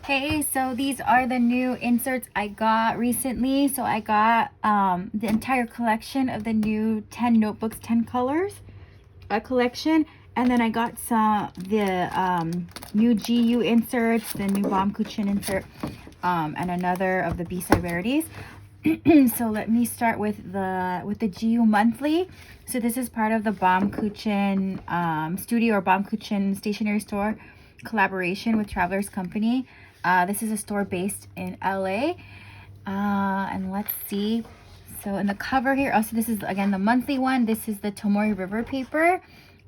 Hey, so these are the new inserts I got recently. So I got the entire collection of the new 10 notebooks, 10 colors collection. And then I got the new GU inserts, the new Baum Kuchen insert, and another of the B-side rarities. So let me start with the GU monthly. So this is part of the Baum Kuchen studio or Baum Kuchen stationery store collaboration with Travelers Company. This is a store based in LA. And let's see. So in the cover here, also this is again the monthly one. This is the Tomori River paper.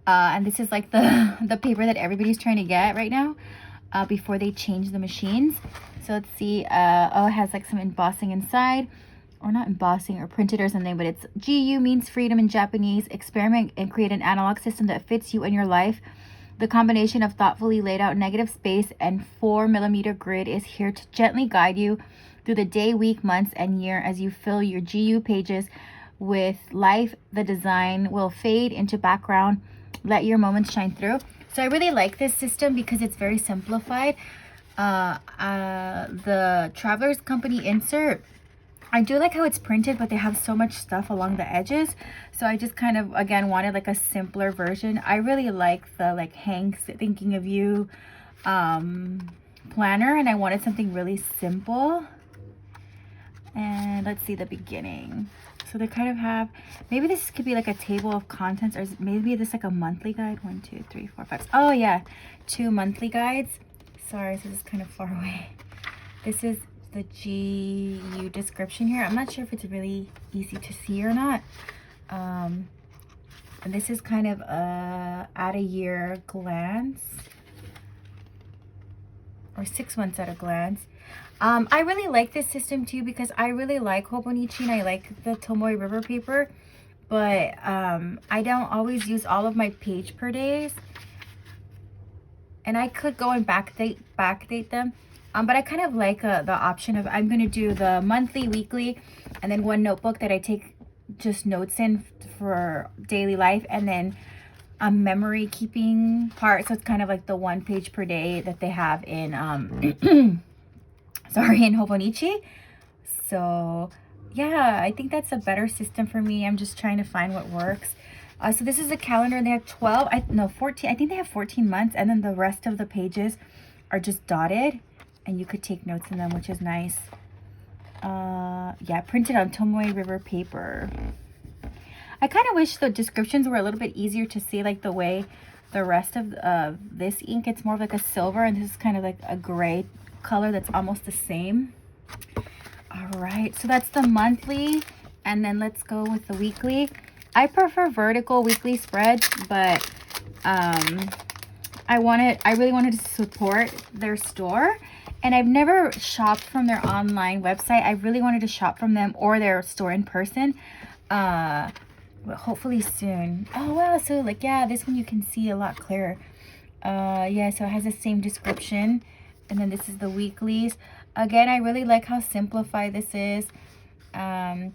And this is like the paper that everybody's trying to get right now before they change the machines. So let's see. Oh, it has like some embossing inside. Or not embossing or printed or something, but it's GU means freedom in Japanese. Experiment and create an analog system that fits you and your life. The combination of thoughtfully laid out negative space and 4mm grid is here to gently guide you through the day, week, months, and year as you fill your GU pages with life. The design will fade into background. Let your moments shine through. So I really like this system because it's very simplified. The Travelers Company insert, I do like how it's printed, but they have so much stuff along the edges. So I just kind of, again, wanted like a simpler version. I really like the like Hank's Thinking of You planner, and I wanted something really simple. And let's see the beginning. So they kind of have, maybe this could be like a table of contents, or maybe this like a monthly guide. 1, 2, 3, 4, 5. Oh yeah, 2 monthly guides. Sorry, this is kind of far away. This is the GU description here. I'm not sure if it's really easy to see or not. And this is kind of at a year glance, or 6 months at a glance. I really like this system too because I really like Hobonichi and I like the Tomori River paper, but I don't always use all of my page per days, and I could go and backdate them. But I kind of like the option of I'm going to do the monthly, weekly, and then one notebook that I take just notes in for daily life, and then a memory keeping part. So it's kind of like the 1 page per day that they have in, sorry, in Hobonichi. So yeah, I think that's a better system for me. I'm just trying to find what works. So this is a calendar. They have 14. I think they have 14 months, and then the rest of the pages are just dotted. And you could take notes in them, which is nice. Yeah, printed on Tomoe River paper. I kind of wish the descriptions were a little bit easier to see, like the way the rest of this ink, it's more of like a silver, and this is kind of like a gray color that's almost the same. All right, so that's the monthly, and then let's go with the weekly. I prefer vertical weekly spreads, but I really wanted to support their store. And I've never shopped from their online website. I really wanted to shop from them or their store in person. But hopefully soon. Oh, wow. So, like, yeah, this one you can see a lot clearer. Yeah, so it has the same description. And then this is the weeklies. Again, I really like how simplified this is. And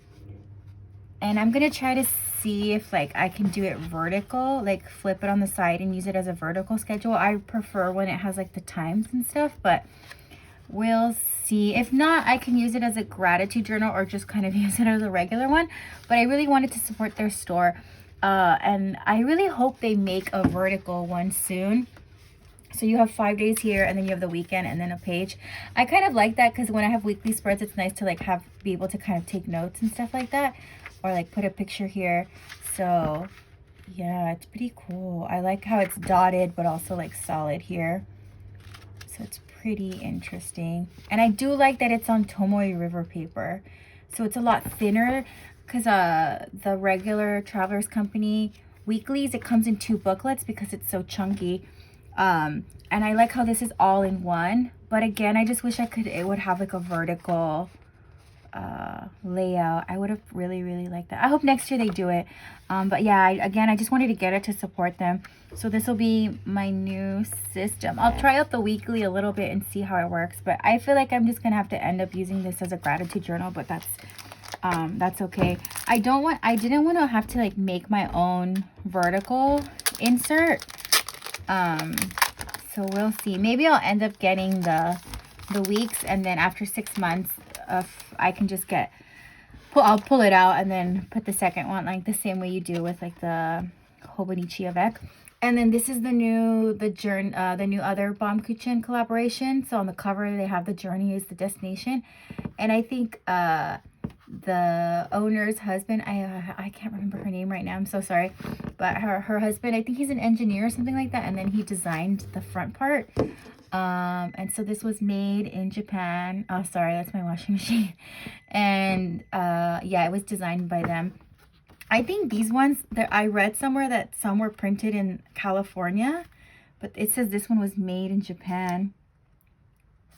I'm going to try to see if, like, I can do it vertical. Like, flip it on the side and use it as a vertical schedule. I prefer when it has, like, the times and stuff. But we'll see. If not, I can use it as a gratitude journal or just kind of use it as a regular one. But I really wanted to support their store. And I really hope they make a vertical one soon. So you have 5 days here, and then you have the weekend, and then a page. I kind of like that because when I have weekly spreads, it's nice to like be able to kind of take notes and stuff like that. Or like put a picture here. So yeah, it's pretty cool. I like how it's dotted, but also like solid here. So it's pretty interesting. And I do like that it's on Tomoe River paper. So it's a lot thinner because the regular Travelers Company weeklies, it comes in 2 booklets because it's so chunky. And I like how this is all in one. But again, I just wish it would have like a vertical layout. I would have really liked that. I hope next year they do it. But yeah, again, I just wanted to get it to support them. So this will be my new system. I'll try out the weekly a little bit and see how it works, but I feel like I'm just gonna have to end up using this as a gratitude journal, but that's okay. I didn't want to have to like make my own vertical insert. So we'll see. Maybe I'll end up getting the the weeks, and then after 6 months, I can just I'll pull it out and then put the second one like the same way you do with like the Hobonichi avec. And then this is the new other Baum Kuchen collaboration. So on the cover they have the journey is the destination, and I think the owner's husband, I can't remember her name right now, I'm so sorry, but her husband, I think he's an engineer or something like that, and then he designed the front part. And so this was made in Japan. Oh, sorry, that's my washing machine. And yeah, it was designed by them. I think these ones that I read somewhere that some were printed in California, but it says this one was made in Japan.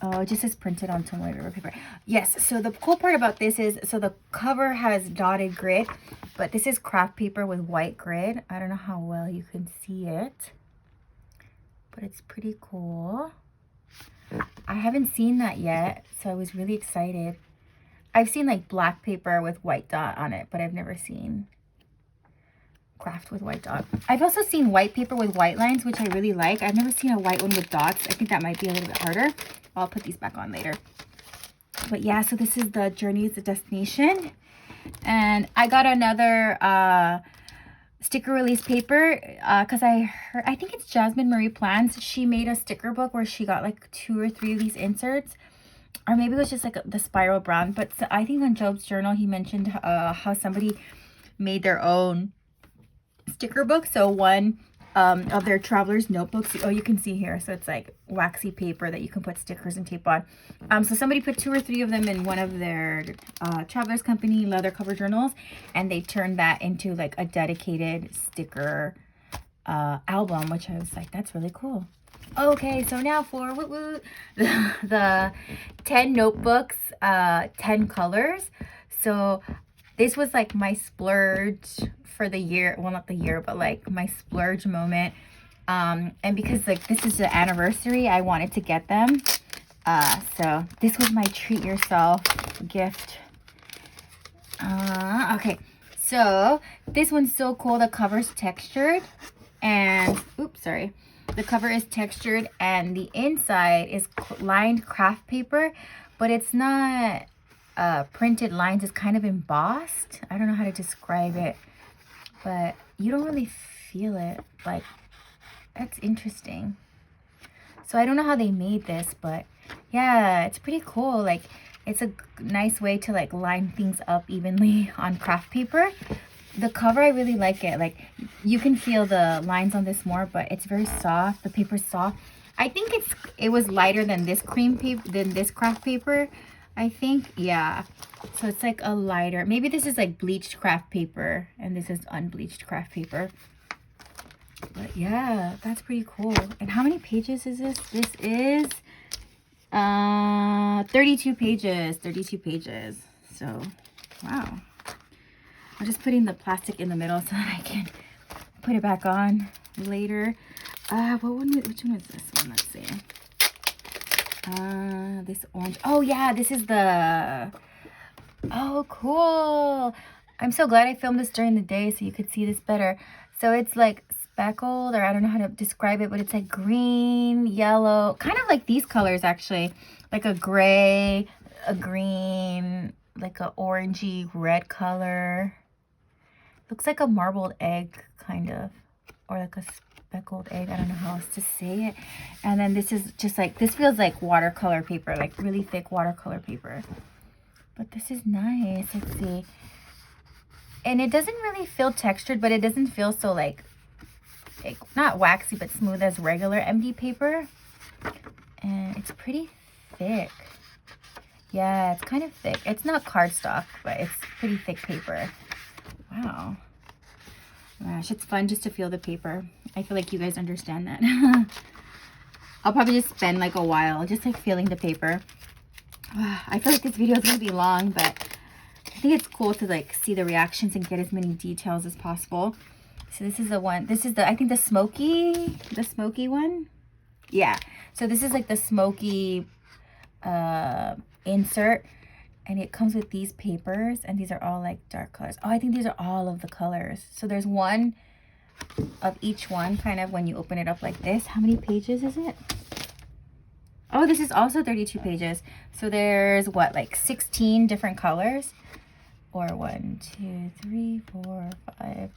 Oh, it just says printed on toilet paper. Yes, so the cool part about this is, so the cover has dotted grid, but this is craft paper with white grid. I don't know how well you can see it, but it's pretty cool. I haven't seen that yet, so I was really excited. I've seen like black paper with white dot on it, but I've never seen craft with white dot. I've also seen white paper with white lines, which I really like. I've never seen a white one with dots. I think that might be a little bit harder. I'll put these back on later. But yeah, so this is the journey is the destination. And I got another sticker release paper because I think it's Jasmine Marie Plans. She made a sticker book where she got like 2 or 3 of these inserts, or maybe it was just like the spiral brown. But I think on Job's journal he mentioned how somebody made their own sticker book. So one of their traveler's notebooks, oh, you can see here, so it's like waxy paper that you can put stickers and tape on. So somebody put 2 or 3 of them in one of their traveler's company leather cover journals, and they turned that into like a dedicated sticker album, which I was like, that's really cool. Okay, so now for the 10 notebooks, 10 colors. So this was like my splurge for the year. Well, not the year, but like my splurge moment. And because like this is the anniversary, I wanted to get them. So this was my treat yourself gift. Okay, so this one's so cool. The cover's textured, and oops, sorry. The cover is textured, and the inside is lined craft paper, but it's not printed lines. It's kind of embossed. I don't know how to describe it, but you don't really feel it. Like, that's interesting. So I don't know how they made this, but yeah, it's pretty cool. Like, it's a nice way to like line things up evenly on craft paper. The cover, I really like it. Like, you can feel the lines on this more, but it's very soft. The paper's soft. I think it was lighter than this cream paper, than this craft paper, I think. Yeah. So it's like a lighter, maybe this is like bleached craft paper and this is unbleached craft paper. But yeah, that's pretty cool. And how many pages is this? This is 32 pages. 32 pages. So, wow. I'm just putting the plastic in the middle so that I can put it back on later. Which one is this one? Let's see. This orange. Oh yeah, this is the... Oh, cool. I'm so glad I filmed this during the day so you could see this better. So it's like speckled, or I don't know how to describe it, but it's like green, yellow, kind of like these colors actually. Like a gray, a green, like a orangey red color. Looks like a marbled egg, kind of, or like a speckled egg. I don't know how else to say it. And then this is just like, this feels like watercolor paper, like really thick watercolor paper. But this is nice. Let's see. And it doesn't really feel textured, but it doesn't feel so like not waxy, but smooth as regular MD paper. And it's pretty thick. Yeah, it's kind of thick. It's not cardstock, but it's pretty thick paper. Wow. Gosh, it's fun just to feel the paper. I feel like you guys understand that. I'll probably just spend like a while just like feeling the paper. I feel like this video is going to be long, but I think it's cool to like see the reactions and get as many details as possible. So this is the one. This is the, I think the smoky one. Yeah. So this is like the smoky insert. And it comes with these papers, and these are all like dark colors. Oh, I think these are all of the colors. So there's one of each one, kind of when you open it up like this. How many pages is it? Oh, this is also 32 pages. So there's what, like 16 different colors? Or 1, 2, 3, 4, 5,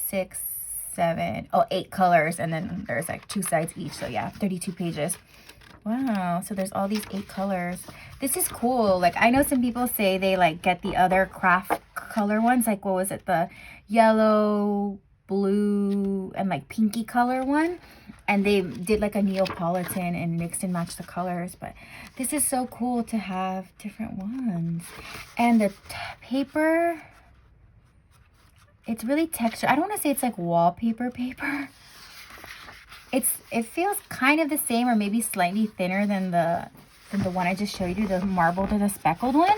6, 7. Oh, 8 colors. And then there's like 2 sides each. So yeah, 32 pages. Wow. So there's all these 8 colors. This is cool. Like, I know some people say they like get the other craft color ones. Like, what was it? The yellow, blue, and like pinky color one. And they did like a Neapolitan and mixed and matched the colors. But this is so cool to have different ones. And the paper, it's really textured. I don't want to say it's like wallpaper paper. It feels kind of the same or maybe slightly thinner than the one I just showed you, the marbled or the speckled one.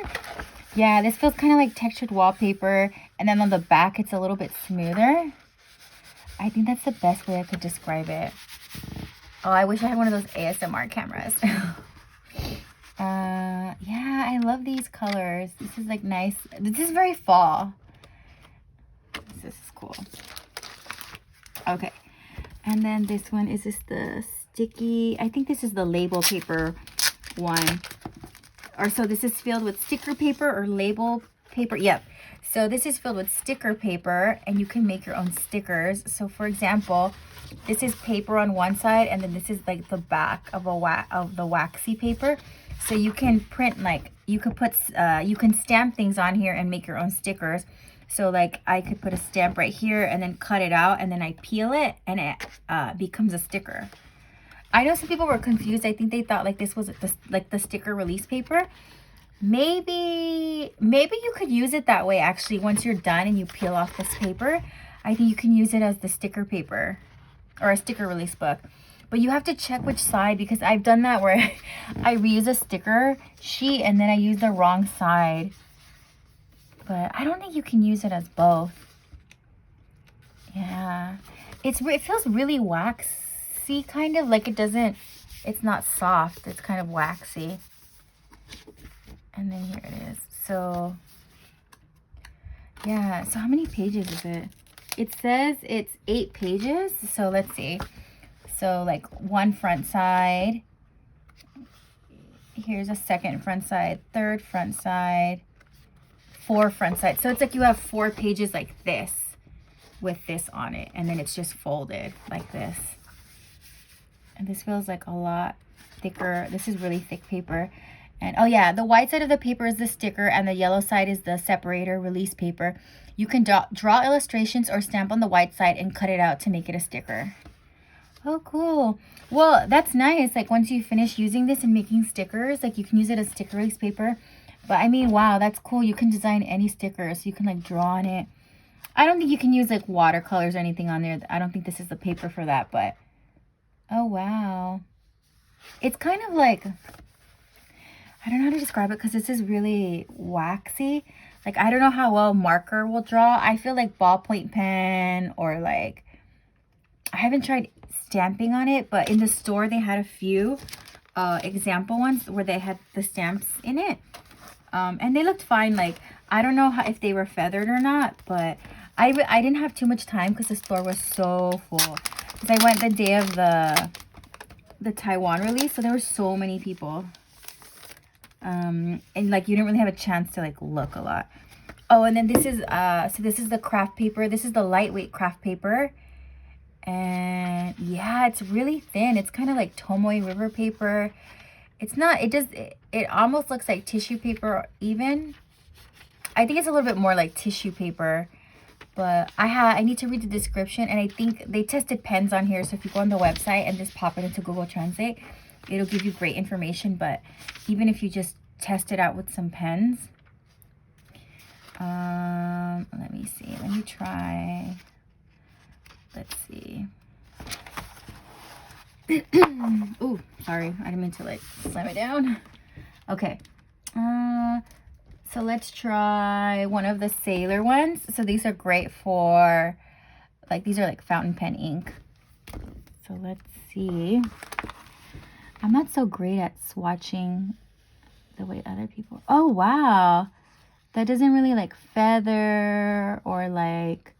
Yeah, this feels kind of like textured wallpaper. And then on the back, it's a little bit smoother. I think that's the best way I could describe it. Oh, I wish I had one of those ASMR cameras. Yeah, I love these colors. This is like nice. This is very fall. This is cool. Okay. And then this one, is this the sticky? I think this is the label paper one. Or so this is filled with sticker paper or label paper. Yep. So this is filled with sticker paper and you can make your own stickers. So for example, this is paper on one side and then this is like the back of the waxy paper. So you can print, like you could put you can stamp things on here and make your own stickers. So like I could put a stamp right here and then cut it out and then I peel it and it becomes a sticker. I know some people were confused. I think they thought like this was like the sticker release paper. Maybe you could use it that way actually. Once you're done and you peel off this paper, I think you can use it as the sticker paper or a sticker release book. But you have to check which side, because I've done that where I reuse a sticker sheet and then I use the wrong side. But I don't think you can use it as both. Yeah. It feels really waxy, kind of like it's not soft. It's kind of waxy. And then here it is. So, yeah. So how many pages is it? It says it's 8 pages. So let's see. So like one front side. Here's a second front side, third front side, 4 front sides. So it's like you have 4 pages like this with this on it. And then it's just folded like this. And this feels like a lot thicker. This is really thick paper. And oh yeah, the white side of the paper is the sticker and the yellow side is the separator release paper. You can draw illustrations or stamp on the white side and cut it out to make it a sticker. Oh, cool. Well, that's nice. Like once you finish using this and making stickers, like you can use it as sticker release paper. But I mean, wow, that's cool. You can design any stickers. You can like draw on it. I don't think you can use like watercolors or anything on there. I don't think this is the paper for that, but oh, wow. It's kind of like, I don't know how to describe it because this is really waxy. Like, I don't know how well marker will draw. I feel like ballpoint pen or like, I haven't tried stamping on it, but in the store they had a few example ones where they had the stamps in it. And they looked fine. Like, I don't know if they were feathered or not, but I didn't have too much time because the store was so full. Because I went the day of the Taiwan release, so there were so many people. And like you didn't really have a chance to like look a lot. Oh, and then this is so this is the craft paper. This is the lightweight craft paper. And yeah, it's really thin. It's kind of like Tomoe River paper. It's not, it almost looks like tissue paper even. I think it's a little bit more like tissue paper. But I need to read the description, and I think they tested pens on here. So if you go on the website and just pop it into Google Translate, it'll give you great information. But even if you just test it out with some pens. Let me see. Let me try. Let's see. Ooh, sorry. I didn't mean to like slam it down. Okay. So let's try one of the Sailor ones. So these are great for, like, these are like fountain pen ink. So let's see. I'm not so great at swatching the way other people. Oh, wow. That doesn't really like feather or like,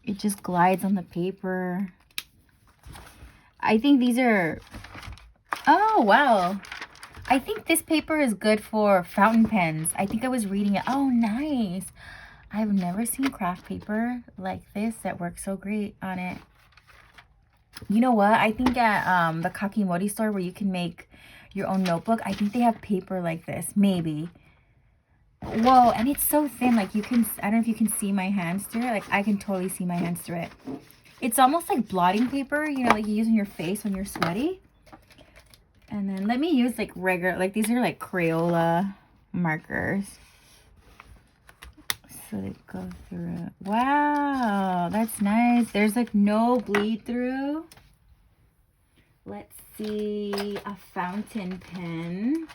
it just glides on the paper. I think these are Oh, wow. I think this paper is good for fountain pens. I think I was reading it. Oh, nice. I've never seen craft paper like this that works so great on it. You know what? I think at the Kakimori store where you can make your own notebook, I think they have paper like this. Maybe. Whoa, and it's so thin. Like you can, I don't know if you can see my hands through it. Like I can totally see my hands through it. It's almost like blotting paper, you know, like you use on your face when you're sweaty. And then let me use like regular, like these are like Crayola markers. So they go through it. Wow, that's nice. There's like no bleed through. Let's see, a fountain pen.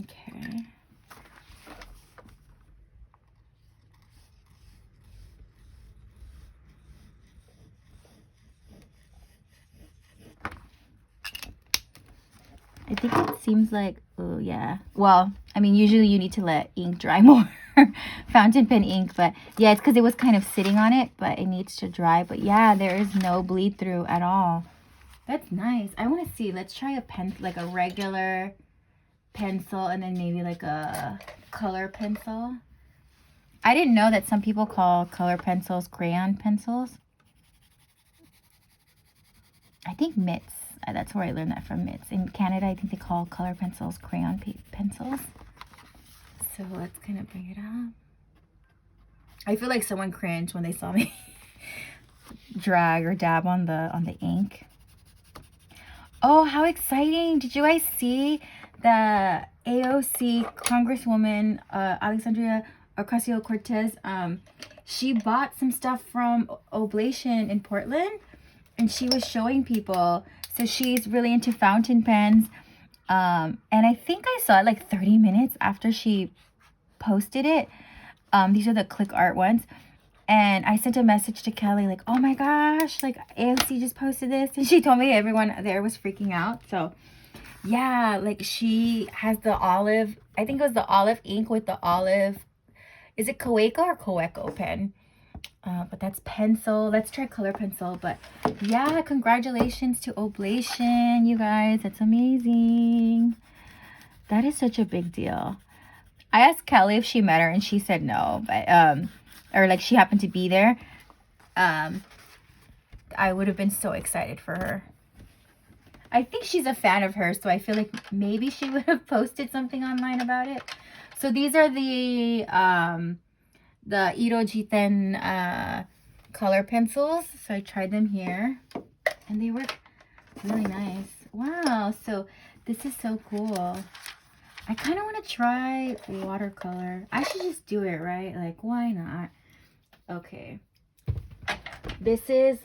Okay. I think it seems like, oh yeah. Well, I mean, usually you need to let ink dry more. Fountain pen ink, but yeah, it's because it was kind of sitting on it, but it needs to dry. But yeah, there is no bleed through at all. That's nice. I want to see. Let's try a pen, like a regular pencil, and then maybe like a color pencil. I didn't know that some people call color pencils crayon pencils. I think Mitts. That's where I learned that from, Mitts. In Canada, I think they call color pencils crayon pencils. So let's kind of bring it up. I feel like someone cringed when they saw me drag or dab on the ink. Oh, how exciting! Did you guys see the AOC Congresswoman Alexandria Ocasio-Cortez? She bought some stuff from Oblation in Portland, and she was showing people. So she's really into fountain pens. And I think I saw it like 30 minutes after she posted it. These are the click art ones. And I sent a message to Kelly like, oh my gosh, like AOC just posted this. And she told me everyone there was freaking out. So yeah, like she has the olive, I think it was the olive ink with the olive, is it Coeco or Coeco pen? But that's pencil. Let's try color pencil. But yeah, congratulations to Oblation, you guys. That's amazing. That is such a big deal. I asked Kelly if she met her and she said no, but or like she happened to be there. I would have been so excited for her. I think she's a fan of hers, so I feel like maybe she would have posted something online about it. So these are the Irojiten color pencils. So I tried them here and they work really nice. Wow, so this is so cool. I kind of want to try watercolor. I should just do it, right? Like, why not? Okay. This is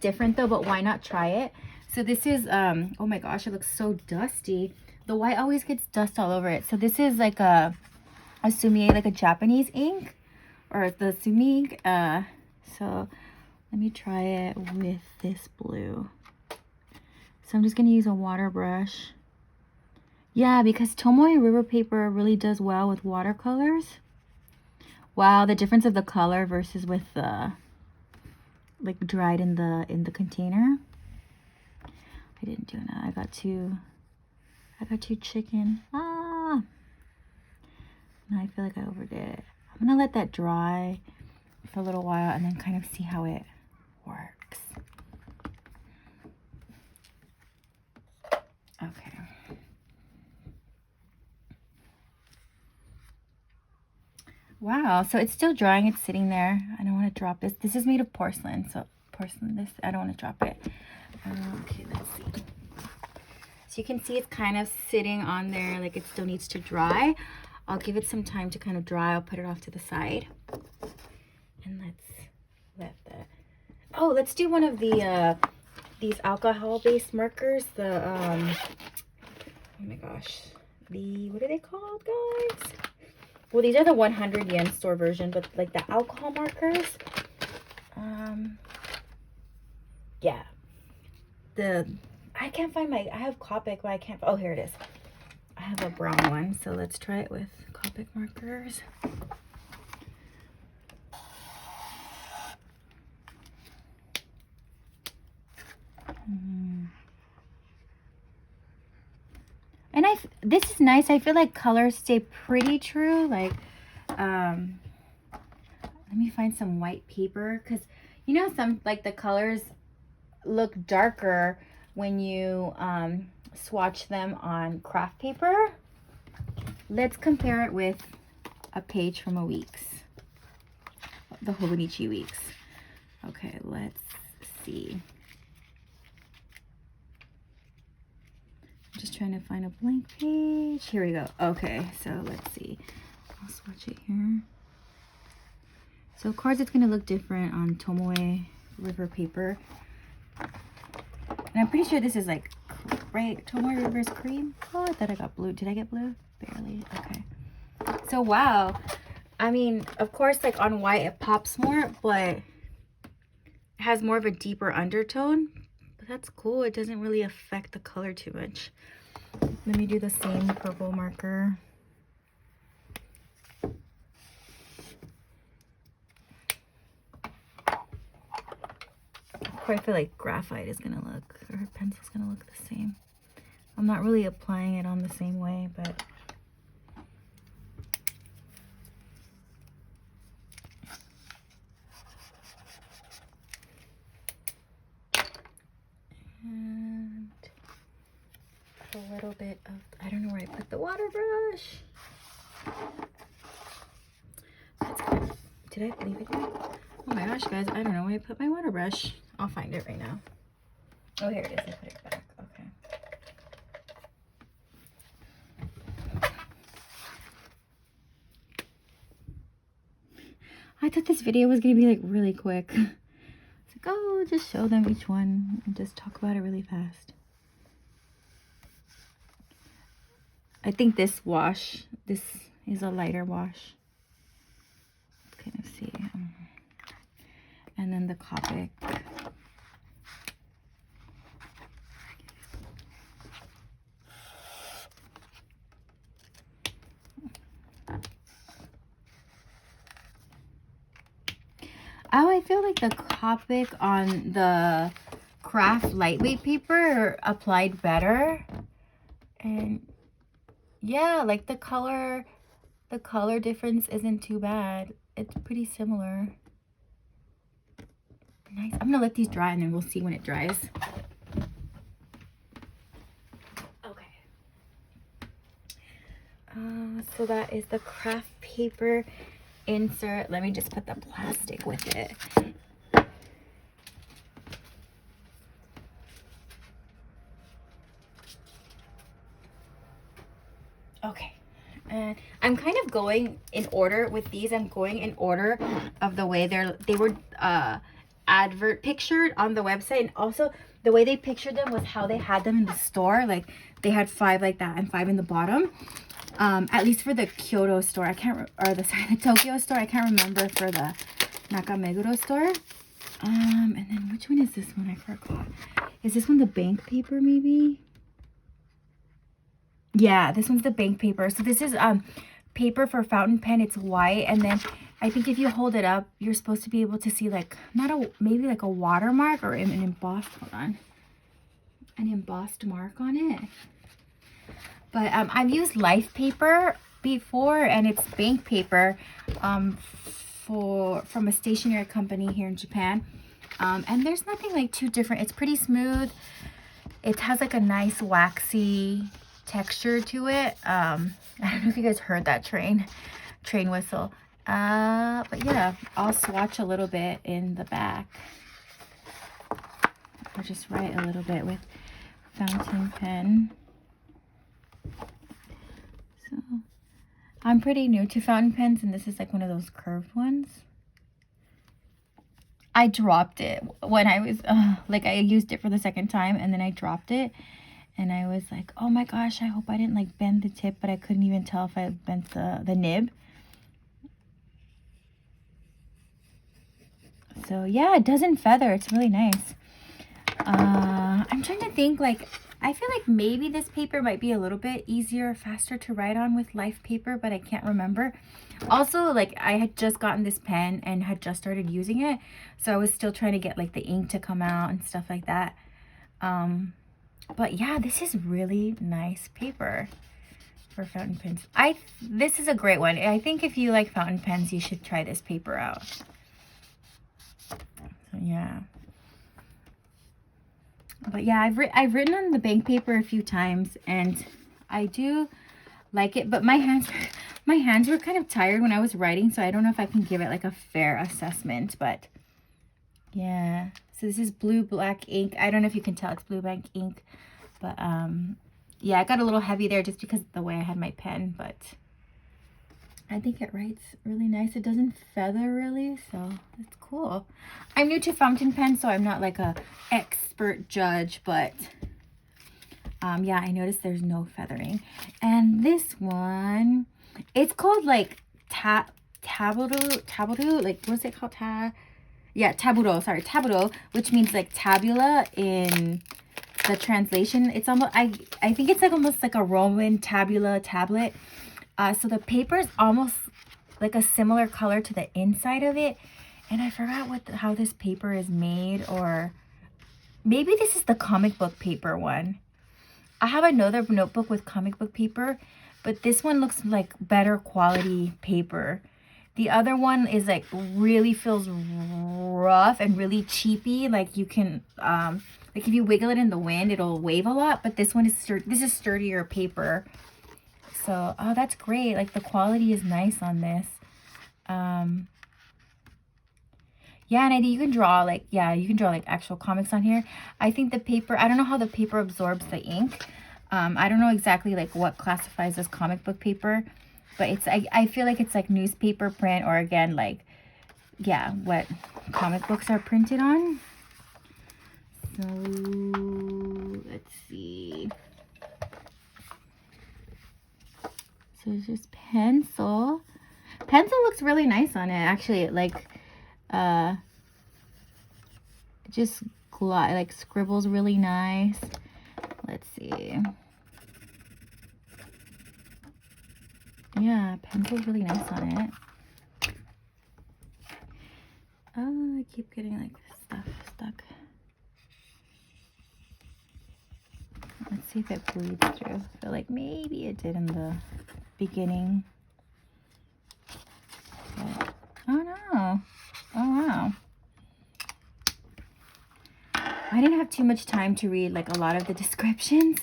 different though, but why not try it? So this is, oh my gosh, it looks so dusty. The white always gets dust all over it. So this is like a sumi, like a Japanese ink, or the sumi. So let me try it with this blue. So I'm just gonna use a water brush. Yeah, because Tomoe River paper really does well with watercolors. Wow, the difference of the color versus with the like dried in the container. I didn't do enough. I got too chicken. Ah. Now I feel like I overdid it. I'm gonna let that dry for a little while and then kind of see how it works. Okay. Wow, so it's still drying. It's sitting there. I don't want to drop this. This is made of porcelain, so porcelain. This I don't want to drop it. Okay, let's see. So you can see it's kind of sitting on there, like it still needs to dry. I'll give it some time to kind of dry. I'll put it off to the side, and let's let that. Oh, let's do one of the these alcohol-based markers. The oh my gosh, what are they called, guys? Well, these are the 100 yen store version, but like the alcohol markers. Yeah. I can't find I have Copic, but I can't, oh, here it is. I have a brown one, so let's try it with Copic markers. And this is nice. I feel like colors stay pretty true. Like, let me find some white paper, because you know, some like the colors look darker when you swatch them on craft paper. Let's compare it with a page from a Weeks, the Hobonichi Weeks. Okay, let's see. I'm just trying to find a blank page. Here we go. Okay, so let's see. I'll swatch it here. So of course it's gonna look different on Tomoe River paper. And I'm pretty sure this is like, right, Tomoe River's cream. Oh, I thought I got blue. Did I get blue? Barely. Okay. So wow. I mean, of course, like on white it pops more, but it has more of a deeper undertone. But that's cool. It doesn't really affect the color too much. Let me do the same purple marker. I feel like graphite is gonna look, or pencil's gonna look the same. I'm not really applying it on the same way, but and a little bit of, I don't know where I put the water brush. That's good. Did I leave it there? Oh my gosh, guys, I don't know where I put my water brush. I'll find it right now. Oh, here it is. I put it back. Okay. I thought this video was going to be like really quick. It's like, oh, just show them each one and just talk about it really fast. I think this wash, this is a lighter wash. Let's kind of see. And then the Copic. Oh, I feel like the Copic on the craft lightweight paper applied better. And yeah, like the color difference isn't too bad. It's pretty similar. Nice. I'm gonna let these dry and then we'll see when it dries. Okay. So that is the craft paper insert. Let me just put the plastic with it. Okay. And I'm kind of going in order with these. I'm going in order of the way they were advert pictured on the website, and also the way they pictured them was how they had them in the store. Like they had 5 like that and 5 in the bottom. At least for the Kyoto store, I can't, or the Tokyo store, I can't remember for the Nakameguro store. And then which one is this one? I forgot. Is this one the bank paper maybe? Yeah, this one's the bank paper. So this is paper for fountain pen. It's white, and then I think if you hold it up, you're supposed to be able to see like maybe like a watermark or an embossed, hold on, an embossed mark on it. But I've used Life paper before, and it's bank paper from a stationery company here in Japan. And there's nothing like too different. It's pretty smooth. It has like a nice waxy texture to it. I don't know if you guys heard that train whistle. But yeah, I'll swatch a little bit in the back. I'll just write a little bit with fountain pen. So I'm pretty new to fountain pens, and this is like one of those curved ones. I dropped it when I was like, I used it for the second time, and then I dropped it, and I was like, oh my gosh, I hope I didn't like bend the tip, but I couldn't even tell if I bent the nib. So yeah, it doesn't feather. It's really nice. I'm trying to think, like, I feel like maybe this paper might be a little bit easier, faster to write on with Life paper, but I can't remember. Also, like, I had just gotten this pen and had just started using it, so I was still trying to get like the ink to come out and stuff like that. But yeah, this is really nice paper for fountain pens. This is a great one. I think if you like fountain pens, you should try this paper out. So yeah. But yeah, I've written on the bank paper a few times, and I do like it, but my hands were kind of tired when I was writing, so I don't know if I can give it like a fair assessment. But yeah, so this is blue black ink. I don't know if you can tell it's blue black ink, but yeah, it got a little heavy there just because of the way I had my pen, but I think it writes really nice. It doesn't feather really, so it's cool. I'm new to fountain pens, so I'm not like a expert judge, but yeah, I noticed there's no feathering. And this one, it's called like taburo, like what's it called? Taburo, sorry, taburo, which means like tabula in the translation. It's almost, I think it's like almost like a Roman tabula tablet. So the paper is almost like a similar color to the inside of it. And I forgot how this paper is made, or maybe this is the comic book paper one. I have another notebook with comic book paper, but this one looks like better quality paper. The other one is like really feels rough and really cheapy. Like you can, like if you wiggle it in the wind, it'll wave a lot. But this one is this is sturdier paper. So, oh, that's great. Like the quality is nice on this. Yeah, and you can draw like, yeah, you can draw like actual comics on here. I think the paper, I don't know how the paper absorbs the ink. I don't know exactly like what classifies as comic book paper, but it's, I feel like it's like newspaper print, or again, like, yeah, what comic books are printed on. So, let's see. So it's just pencil. Pencil looks really nice on it, actually. Like, just like scribbles really nice. Let's see. Yeah, pencil's really nice on it. Oh, I keep getting like this stuff stuck. Let's see if it bleeds through. I feel like maybe it did in the beginning. But, oh no. Oh wow. I didn't have too much time to read like a lot of the descriptions.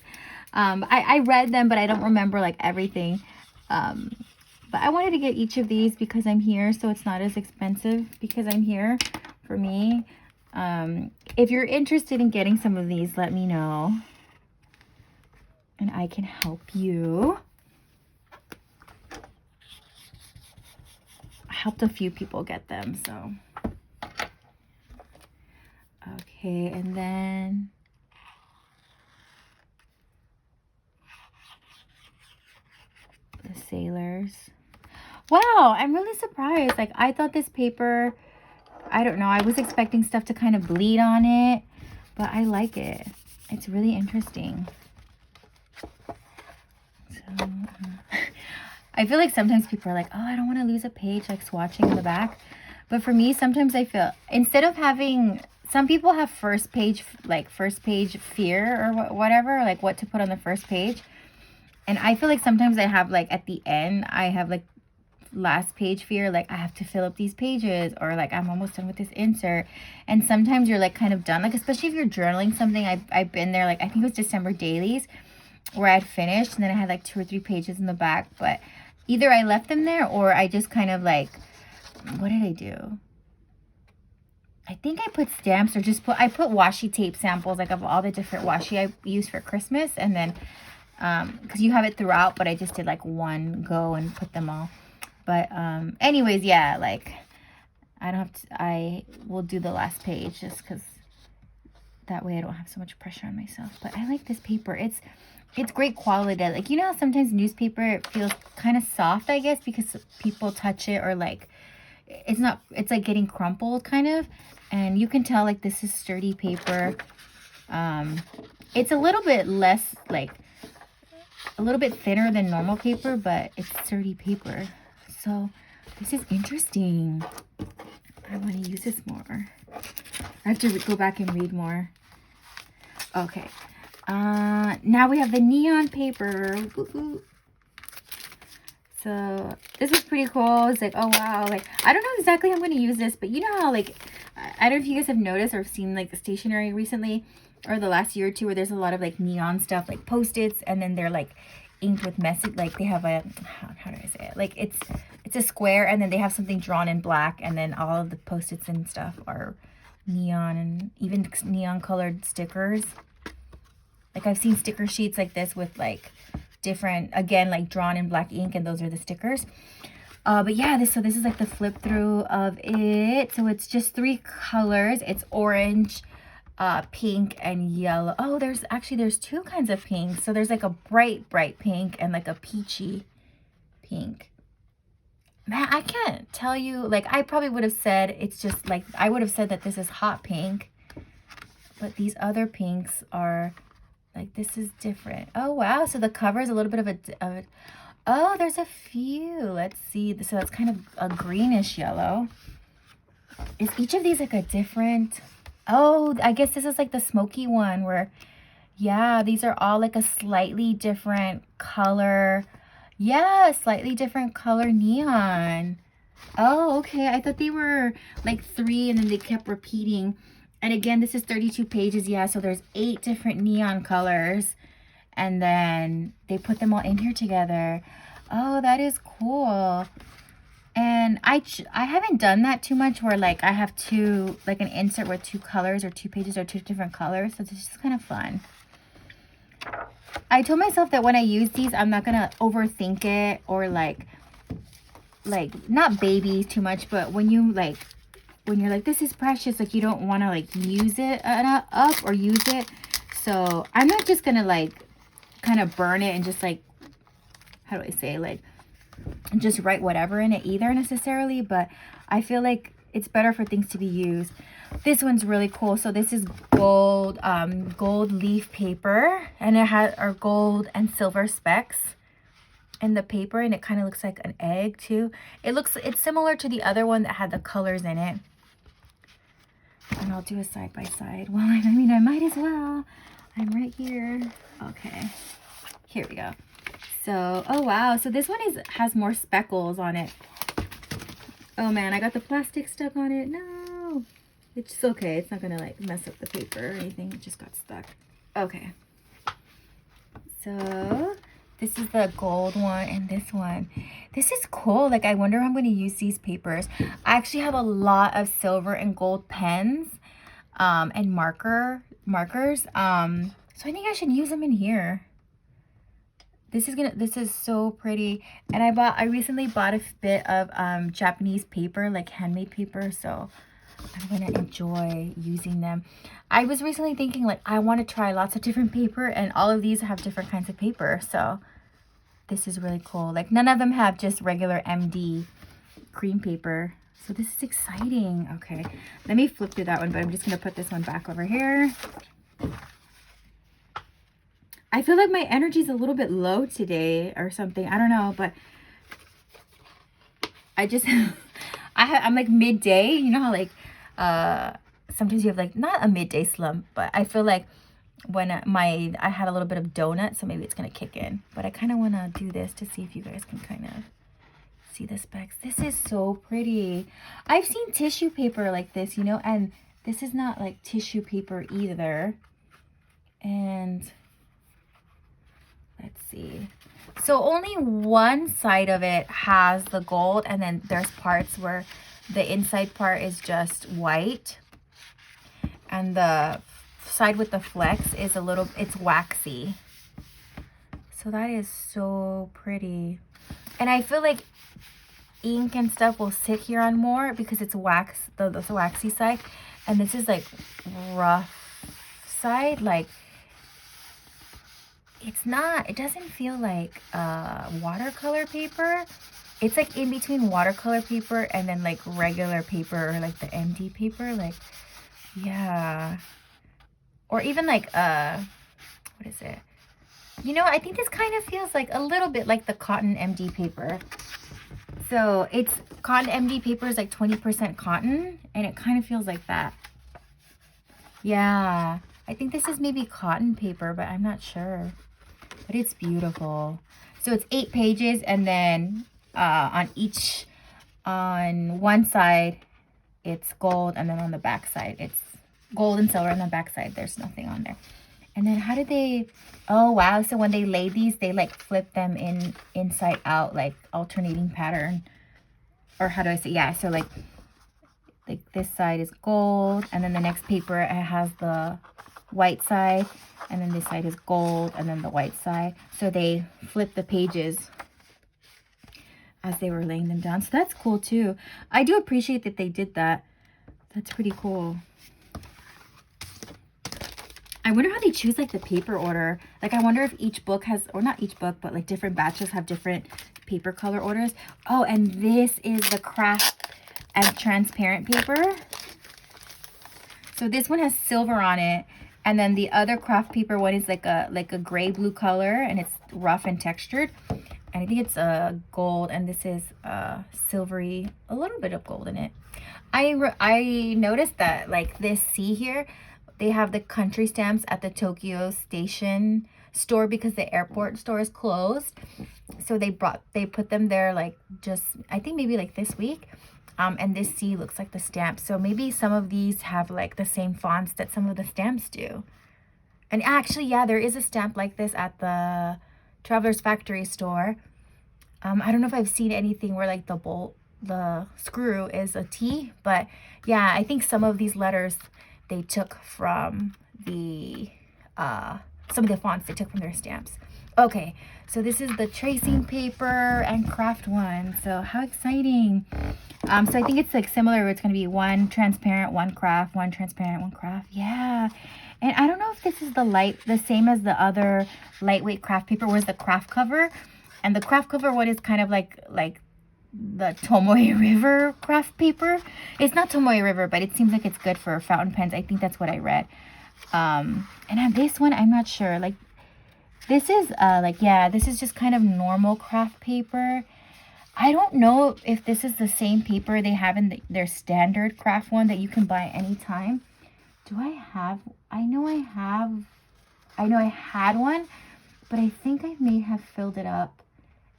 I read them, but I don't remember like everything. But I wanted to get each of these because I'm here, so it's not as expensive because I'm here for me. If you're interested in getting some of these, let me know, and I can help you. I helped a few people get them, so. Okay, and then the sailors. Wow, I'm really surprised. Like, I thought this paper, I don't know, I was expecting stuff to kind of bleed on it, but I like it. It's really interesting. So, I feel like sometimes people are like, oh, I don't want to lose a page, like swatching in the back. But for me, sometimes I feel, instead of having, some people have first page fear or whatever, like what to put on the first page. And I feel like sometimes I have like at the end, I have like last page fear, like I have to fill up these pages, or like I'm almost done with this insert. And sometimes you're like kind of done, like especially if you're journaling something. I've been there, like I think it was December dailies where I'd finished and then I had like 2 or 3 pages in the back, but either I left them there or I just kind of like, what did I do? I think I put stamps, or I put washi tape samples, like of all the different washi I used for Christmas. And then, because you have it throughout, but I just did like one go and put them all. But anyways, yeah, like I don't have to, I will do the last page just because that way I don't have so much pressure on myself. But I like this paper. It's great quality. Like, you know how sometimes newspaper feels kind of soft, I guess, because people touch it, or like it's like getting crumpled kind of. And you can tell like this is sturdy paper. It's a little bit less, like a little bit thinner than normal paper, but it's sturdy paper. So this is interesting. I want to use this more. I have to go back and read more. Okay. Now we have the neon paper. Ooh. So this was pretty cool. It's like, oh wow, like I don't know exactly how I'm going to use this, but you know how like, I don't know if you guys have noticed or seen like the stationery recently or the last year or two where there's a lot of like neon stuff, like Post-its, and then they're like inked with message, like they have a, how do I say it? Like it's a square and then they have something drawn in black, and then all of the Post-its and stuff are neon, and even neon colored stickers. Like I've seen sticker sheets like this with like different, again, like drawn in black ink, and those are the stickers. But yeah, so this is like the flip through of it. So it's just 3 colors. It's orange, pink, and yellow. Oh, there's 2 kinds of pink. So there's like a bright pink and like a peachy pink. Man, I can't tell you, like I probably would have said it's just like, I would have said that this is hot pink, but these other pinks are like, this is different. Oh wow, so the cover is a little bit of a oh, there's a few. Let's see. So that's kind of a greenish yellow. Is each of these like a different? Oh, I guess this is like the smoky one where, yeah, these are all like a slightly different color. Yeah, slightly different color neon. Oh, okay. I thought they were like 3 and then they kept repeating. And again, this is 32 pages. Yeah, so there's 8 different neon colors. And then they put them all in here together. Oh, that is cool. And I haven't done that too much where like I have like an insert with 2 colors or 2 pages or 2 different colors. So it's just kind of fun. I told myself that when I use these, I'm not going to overthink it or like not baby too much, but when you're like, this is precious, like you don't want to like use it up or use it. So I'm not just going to like kind of burn it and just like, how do I say, like just write whatever in it either necessarily, but I feel like it's better for things to be used. This one's really cool. So this is gold leaf paper, and it has our gold and silver specks in the paper, and it kind of looks like an egg too. It's similar to the other one that had the colors in it. And I'll do a side by side. Well, I mean, I might as well. I'm right here. Okay, here we go. So, oh wow, so this one has more speckles on it. Oh man, I got the plastic stuck on it. No, it's okay. It's not gonna like mess up the paper or anything. It just got stuck. Okay. So this is the gold one, and this one. This is cool. Like I wonder how I'm gonna use these papers. I actually have a lot of silver and gold pens, and markers. So I think I should use them in here. This is so pretty. And I recently bought a bit of Japanese paper, like handmade paper, so I'm gonna enjoy using them. I was recently thinking like I want to try lots of different paper, and all of these have different kinds of paper, so this is really cool. Like none of them have just regular MD cream paper, so this is exciting. Okay, let me flip through that one, but I'm just gonna put this one back over here. I feel like my energy's a little bit low today or something. I don't know, but I just, I'm like midday. You know how like, sometimes you have like, not a midday slump, but I feel like when I had a little bit of donut, so maybe it's going to kick in. But I kind of want to do this to see if you guys can kind of see the specs. This is so pretty. I've seen tissue paper like this, you know, and this is not like tissue paper either. And let's see. So only one side of it has the gold, and then there's parts where the inside part is just white. And the side with the flecks is it's waxy. So that is so pretty. And I feel like ink and stuff will sit here on more because it's wax, the waxy side. And this is like rough side, like it doesn't feel like watercolor paper. It's like in between watercolor paper and then like regular paper or like the MD paper, like, yeah. Or even like, what is it? You know, I think this kind of feels like a little bit like the cotton MD paper. So it's cotton MD paper is like 20% cotton, and it kind of feels like that. Yeah. I think this is maybe cotton paper, but I'm not sure. But it's beautiful. So it's 8 pages, and then on one side it's gold, and then on the back side it's gold and silver, and on the back side there's nothing on there. And then how did they, oh wow, so when they laid these, they like flip them inside out, like alternating pattern, or how do I say, yeah, so like this side is gold, and then the next paper it has the white side, and then this side is gold, and then the white side. So they flip the pages as they were laying them down. So that's cool too. I do appreciate that they did that. That's pretty cool. I wonder how they choose like the paper order. Like I wonder if each book has, or not each book, but like different batches have different paper color orders. Oh, and this is the craft and transparent paper. So this one has silver on it, and then the other craft paper one is like a gray blue color, and it's rough and textured. And I think it's gold, and this is silvery, a little bit of gold in it. I noticed that like this C here, they have the country stamps at the Tokyo Station store because the airport store is closed. So they put them there like just, I think maybe like this week. And this C looks like the stamp. So maybe some of these have like the same fonts that some of the stamps do. And actually, yeah, there is a stamp like this at the Traveler's Factory store. I don't know if I've seen anything where like the screw is a T, but yeah, I think some of these letters they took from the some of the fonts they took from their stamps. Okay, so this is the tracing paper and craft one. So how exciting. So I think it's like similar. It's going to be one transparent, one craft, one transparent, one craft. Yeah. And I don't know if this is the same as the other lightweight craft paper. Where's the craft cover? And the craft cover one is kind of like the Tomoe River craft paper. It's not Tomoe River, but it seems like it's good for fountain pens. I think that's what I read. And on this one, I'm not sure. Like this is this is just kind of normal craft paper. I don't know if this is the same paper they have in their standard craft one that you can buy anytime. Do I have? I know I had one, but I think I may have filled it up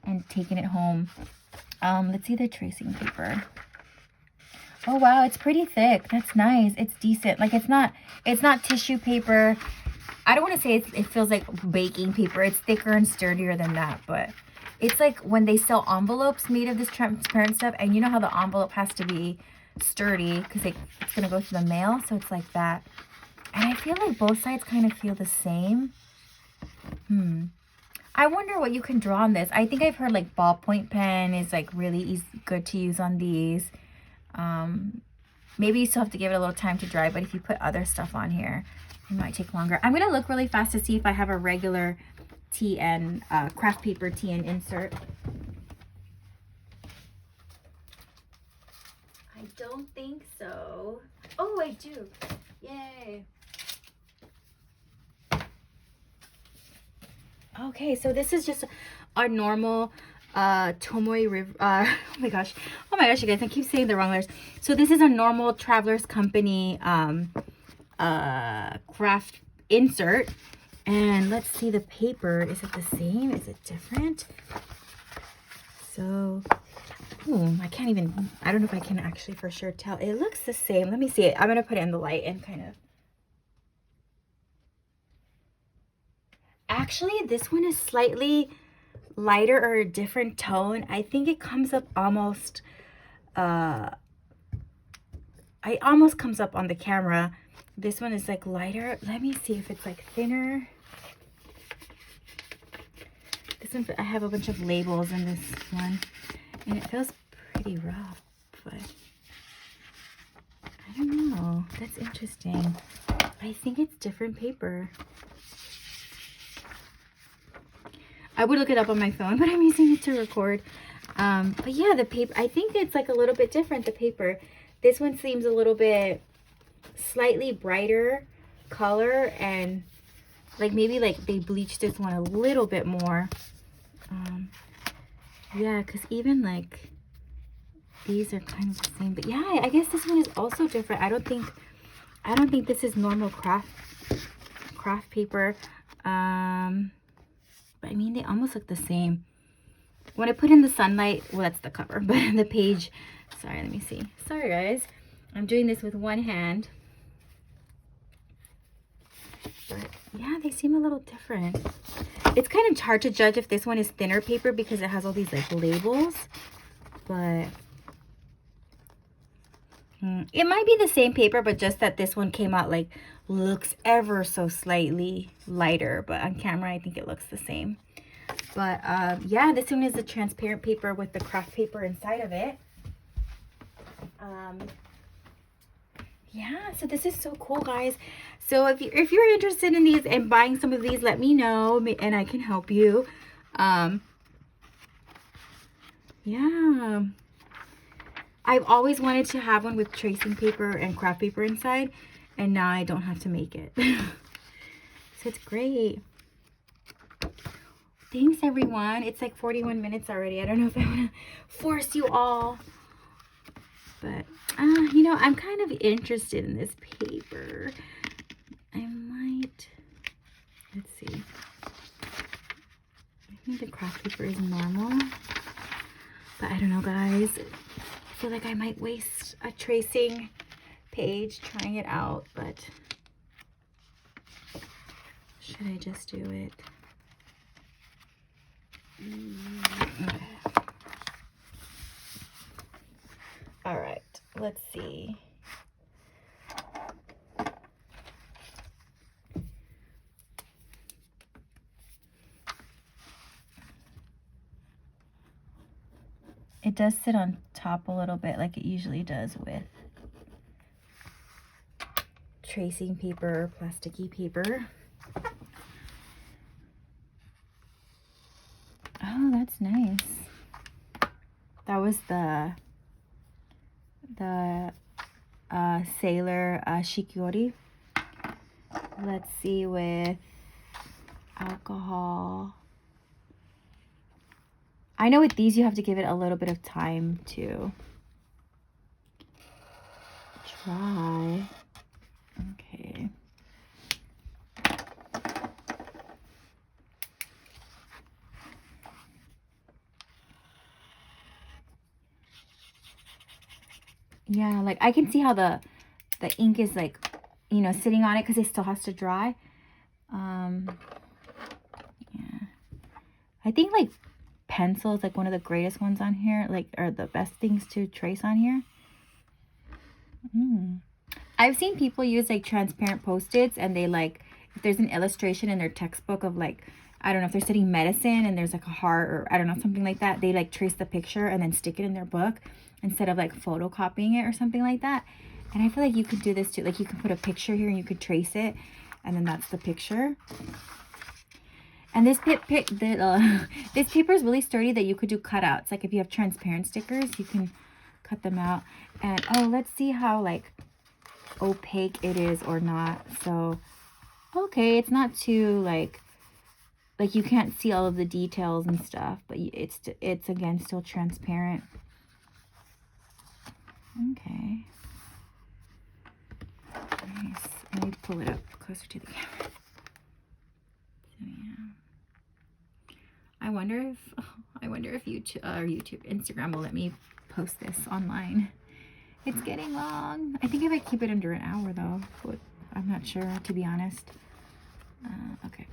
and taken it home. Let's see the tracing paper. Oh wow, it's pretty thick. That's nice. It's decent. Like it's not tissue paper. I don't want to say it feels like baking paper. It's thicker and sturdier than that, but it's like when they sell envelopes made of this transparent stuff, and you know how the envelope has to be sturdy because it's gonna go through the mail, so it's like that. And I feel like both sides kind of feel the same. I wonder what you can draw on this. I think I've heard like ballpoint pen is like really easy, good to use on these. Maybe you still have to give it a little time to dry, but if you put other stuff on here, it might take longer. I'm gonna look really fast to see if I have a regular TN craft paper TN insert. I don't think so. Oh, I do. Yay. Okay, so this is just a normal Tomoe River. Oh my gosh, you guys, I keep saying the wrong letters. So this is a normal Traveler's Company craft insert. And let's see the paper. Is it the same? Is it different? So, I can't even, I don't know if I can actually for sure tell. It looks the same. Let me see it. I'm going to put it in the light and kind of. Actually, this one is slightly lighter or a different tone. I think it comes up almost, it almost comes up on the camera. This one is like lighter. Let me see if it's like thinner. This one, I have a bunch of labels in this one, and it feels pretty rough, but I don't know. That's interesting. I think it's different paper. I would look it up on my phone, but I'm using it to record. But yeah, the paper, I think it's like a little bit different, the paper. This one seems a little bit slightly brighter color, and like maybe like they bleached this one a little bit more. Yeah, because even like these are kind of the same, but yeah, I guess this one is also different. I don't think this is normal craft craft paper. But I mean, they almost look the same. When I put in the sunlight, well, that's the cover, but the page, sorry, let me see. Sorry, guys. I'm doing this with one hand. But yeah, they seem a little different. It's kind of hard to judge if this one is thinner paper because it has all these like labels. But it might be the same paper, but just that this one came out like looks ever so slightly lighter. But on camera, I think it looks the same. But yeah, this one is the transparent paper with the craft paper inside of it. Yeah, so this is so cool, guys. So if you're interested in these and buying some of these, let me know and I can help you. Yeah, I've always wanted to have one with tracing paper and craft paper inside, and now I don't have to make it. So it's great. Thanks, everyone. It's like 41 minutes already. I don't know if I want to force you all. But, you know, I'm kind of interested in this paper. I might, let's see. I think the craft paper is normal. But I don't know, guys. I feel like I might waste a tracing page trying it out. But should I just do it? Okay. All right, let's see. It does sit on top a little bit like it usually does with tracing paper or plasticky paper. Oh, that's nice. That was the Sailor Shikiori. Let's see with alcohol. I know with these you have to give it a little bit of time to dry. Okay. Yeah, like I can see how the ink is like, you know, sitting on it because it still has to dry. Yeah. I think like pencil is like one of the greatest ones on here, like, are the best things to trace on here. I've seen people use like transparent post-its, and they like, if there's an illustration in their textbook of like, I don't know, if they're studying medicine and there's like a heart or I don't know, something like that, they like trace the picture and then stick it in their book instead of like photocopying it or something like that. And I feel like you could do this too. Like you can put a picture here and you could trace it, and then that's the picture. And this this paper is really sturdy that you could do cutouts. Like if you have transparent stickers, you can cut them out. And oh, let's see how like opaque it is or not. So okay, it's not too like you can't see all of the details and stuff, but it's again still transparent. Okay. Nice. Let me pull it up closer to the camera. So yeah. I wonder if YouTube, Instagram will let me post this online. It's getting long. I think I might keep it under an hour though, but I'm not sure, to be honest. Okay.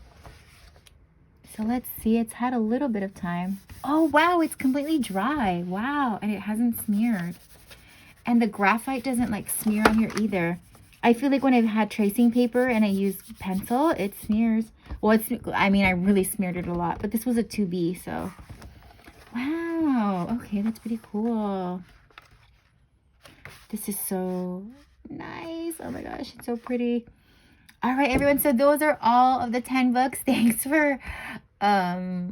So let's see. It's had a little bit of time. Oh wow, it's completely dry. Wow, and it hasn't smeared. And the graphite doesn't like smear on here either. I feel like when I've had tracing paper and I use pencil, it smears. Well, I mean, I really smeared it a lot, but this was a 2B, so. Wow, okay, that's pretty cool. This is so nice. Oh my gosh, it's so pretty. All right, everyone, so those are all of the 10 books. Thanks for